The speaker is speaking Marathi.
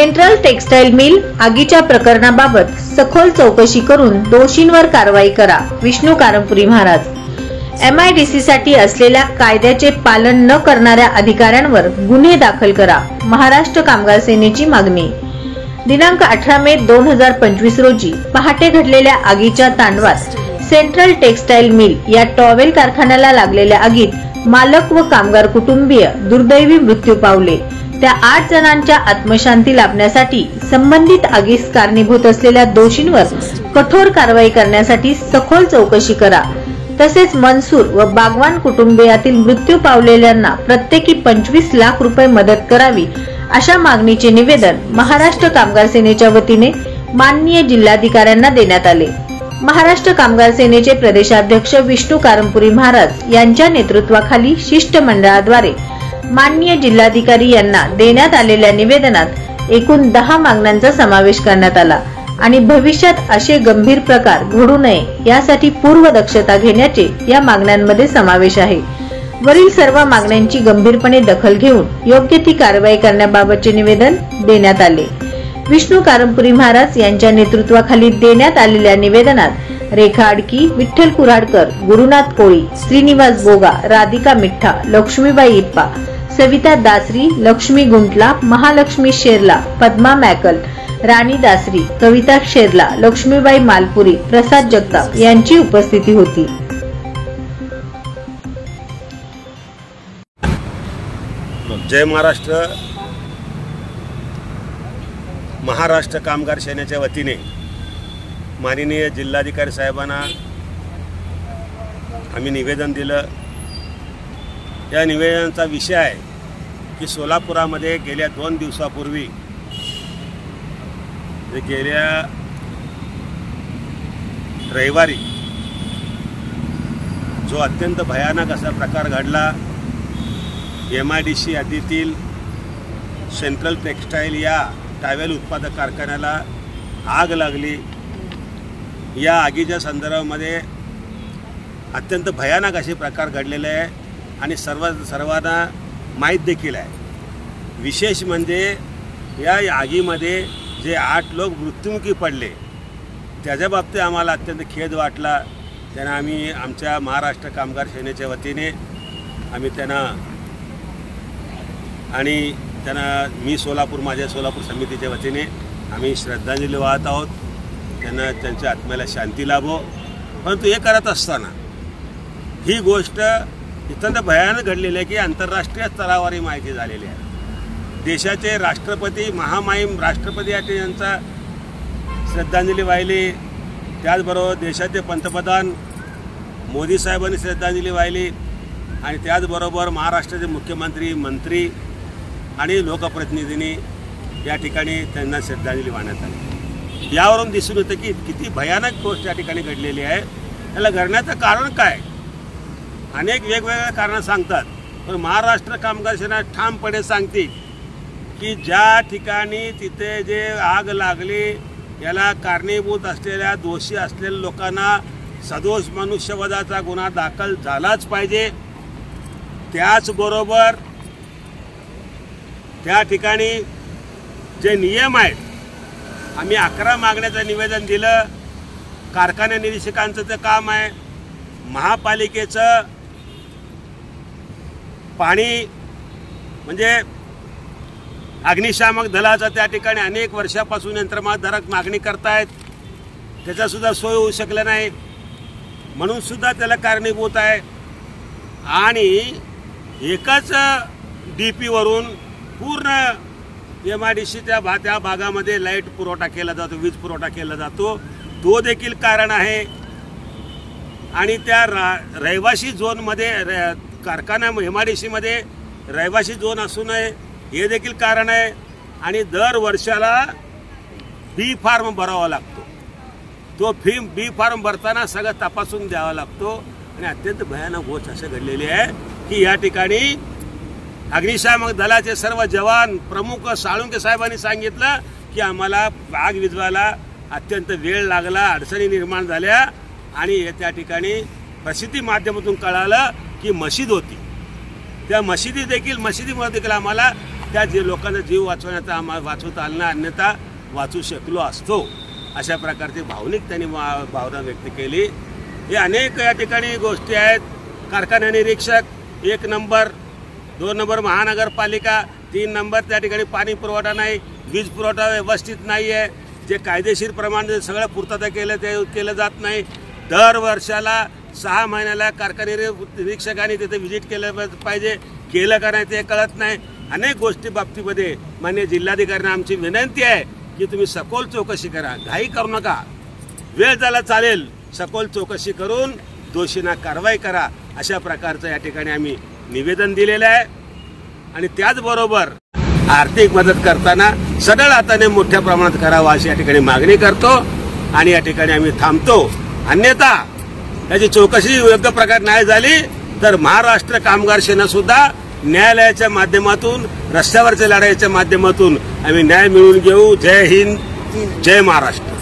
सेंट्रल टेक्सटाईल मिल आगीच्या प्रकरणाबाबत सखोल चौकशी करून दोषींवर कारवाई करा. विष्णू कारंपुरी महाराज. MIDC साठी असलेल्या कायद्याचे पालन न करणाऱ्या अधिकाऱ्यांवर गुन्हे दाखल करा. महाराष्ट्र कामगार सेनेची मागणी. दिनांक 18 मे 2025 रोजी पहाटे घडलेल्या आगीच्या तांडवात सेंट्रल टेक्सटाईल मिल या टॉवेल कारखान्याला लागलेल्या आगीत मालक व कामगार कुटुंबीय दुर्दैवी मृत्यू पावले. त्या 8 जणांच्या आत्मशांती लाभण्यासाठी संबंधित आगीस कारणीभूत असलेल्या दोषींवर कठोर कारवाई करण्यासाठी सखोल चौकशी करा. तसेच मनसूर व बागवान कुटुंबियातील मृत्यू पावलेल्यांना प्रत्येकी 25 लाख रुपये मदत करावी अशा मागणीचे निवेदन महाराष्ट्र कामगार सेनेच्या वतीने माननीय जिल्हाधिकाऱ्यांना देण्यात आले. महाराष्ट्र कामगार सेनेचे प्रदेशाध्यक्ष विष्णू कारंपुरी महाराज यांच्या नेतृत्वाखाली शिष्टमंडळाद्वारे माननीय जिल्हाधिकारी यांना देण्यात आलेल्या निवेदनात एकूण 10 मागण्यांचा समावेश करण्यात आला आणि भविष्यात असे गंभीर प्रकार घडू नये यासाठी पूर्व दक्षता घेण्याचे या मागण्यांमध्ये समावेश आहे. वरील सर्व मागण्यांची गंभीरपणे दखल घेऊन योग्य ती कारवाई करण्याबाबतचे निवेदन देण्यात आले. विष्णू कारंपुरी महाराज यांच्या नेतृत्वाखाली देण्यात आलेल्या निवेदनात रेखा अडकी, विठ्ठल कुऱ्हाडकर, गुरुनाथ कोळी, श्रीनिवास बोगा, राधिका मिठ्ठा, लक्ष्मीबाई इप्पा, सविता दासरी, लक्ष्मी गुंटला, महालक्ष्मी शेरला, पद्मा मॅकल, राणी दासरी, कविता शेरला, लक्ष्मीबाई मालपुरी, प्रसाद जगताप यांची उपस्थिती होती. जय महाराष्ट्र. महाराष्ट्र कामगार सेनेच्या वतीने माननीय जिल्हाधिकारी साहेबांना आम्ही निवेदन दिलं. या निवेदनाचा विषय आहे की सोलापुरामध्ये गेल्या 2 दिवसापूर्वी गेल्या रविवारी जो अत्यंत भयानक असा प्रकार घडला. MIDC हद्दीतील सेंट्रल टेक्सटाईल या टॉवेल उत्पादक कारखान्याला आग लागली. या आगीच्या संदर्भामध्ये अत्यंत भयानक असे प्रकार घडलेले आहे आणि सर्वांना माहीत देखील आहे. विशेष म्हणजे या आगीमध्ये जे 8 लोक मृत्युमुखी पडले त्याच्या बाबतीत आम्हाला अत्यंत खेद वाटला. त्यांना आम्ही आमच्या महाराष्ट्र कामगार सेनेच्या वतीने आम्ही त्यांना मी माझ्या सोलापूर समितीच्या वतीने आम्ही श्रद्धांजली वाहत आहोत. त्यांना त्यांच्या आत्म्याला शांती लाभो. परंतु हे करत असताना ही गोष्ट इतंत भयानक घडलेली आहे की आंतरराष्ट्रीय स्तरावरही माहिती झालेली आहे. देशाचे राष्ट्रपती महामहिम राष्ट्रपती यांचा श्रद्धांजली वाहिली. त्याचबरोबर देशाचे पंतप्रधान मोदी साहेबांनी श्रद्धांजली वाहिली आणि त्याचबरोबर महाराष्ट्राचे मुख्यमंत्री, मंत्री आणि लोकप्रतिनिधींनी या ठिकाणी त्यांना श्रद्धांजली वाहण्यात आली. यावरून दिसून येतं की किती भयानक गोष्ट या ठिकाणी घडलेली आहे. याला घडण्याचं कारण काय? अनेक वेगवेगळ्या कारणं सांगतात, पण महाराष्ट्र कामगार सेना ठामपणे सांगते की ज्या ठिकाणी तिथे जे आग लागली याला कारणीभूत असलेल्या दोषी असलेल्या लोकांना सदोष मनुष्यवधाचा गुन्हा दाखल झालाच पाहिजे. त्याचबरोबर त्या ठिकाणी जे नियम आहेत, आम्ही 11 मागण्याचं निवेदन दिलं. कारखाना निरीक्षकांचं ते काम आहे. महापालिकेचं पाणी म्हणजे अग्निशामक दलाचं त्या ठिकाणी अनेक वर्षापासून यंत्रमागधारक मागणी करतायत. त्याचासुद्धा सोय होऊ शकलं नाही म्हणून सुद्धा त्याला कारणीभूत आहे. आणि एकाच DP वरून पूर्ण MIDC त्या भागामध्ये लाईट पुरवठा केला जातो, वीज पुरवठा केला जातो, तो देखील कारण आहे. आणि त्या रहिवासी झोनमध्ये कारखाना MIDC मध्ये रहिवासी झोन असू नये हे देखील कारण आहे. आणि दर वर्षाला B फार्म भरावा लागतो. तो B फार्म भरताना सगळं तपासून द्यावा लागतो. आणि अत्यंत भयानक गोष्ट असे घडलेली आहे की या ठिकाणी अग्निशामक दलाचे सर्व जवान प्रमुख साळुंके साहेबांनी सांगितलं की आम्हाला आग विझवायला अत्यंत वेळ लागला, अडचणी निर्माण झाल्या. आणि त्या ठिकाणी प्रसिद्धी माध्यमातून कळालं की मशीद होती. त्या मशिदीमध्ये देखील आम्हाला त्या जे लोकांचा जीव वाचवण्याचा आम्हाला वाचवता आलं नाही, अन्यथा वाचू शकलो असतो, अशा प्रकारची भावनिक त्यांनी भावना व्यक्त केली. हे अनेक या ठिकाणी गोष्टी आहेत. कारखाना निरीक्षक 1 नंबर, 2 नंबर महानगरपालिका, 3 नंबर त्या ठिकाणी पाणी पुरवठा नाही, वीज पुरवठा व्यवस्थित नाही आहे, जे कायदेशीर प्रमाणे सगळं पूर्तता केलं जात नाही. दर वर्षाला 6 महिन्याला कारखाना निरीक्षकांनी तिथे व्हिजिट केलं पाहिजे, केलं का नाही ते कळत नाही. अनेक गोष्टी बाबतीमध्ये माननीय जिल्हाधिकाऱ्यांना आमची विनंती आहे की तुम्ही सखोल चौकशी करा, घाई करू नका, वेळ झाला चालेल, सखोल चौकशी करून दोषींना कारवाई करा, अशा प्रकारचं या ठिकाणी आम्ही निवेदन दिलेलं आहे. आणि त्याचबरोबर आर्थिक मदत करताना सढळ हाताने मोठ्या प्रमाणात करावा अशी या ठिकाणी मागणी करतो आणि या ठिकाणी आम्ही थांबतो. अन्यथा त्याची चौकशी योग्य प्रकारे नाही झाली तर महाराष्ट्र कामगार सेना सुद्धा न्यायालयाच्या माध्यमातून, रस्त्यावरच्या लढाईच्या माध्यमातून आम्ही न्याय मिळवून घेऊ. जय हिंद, जय महाराष्ट्र.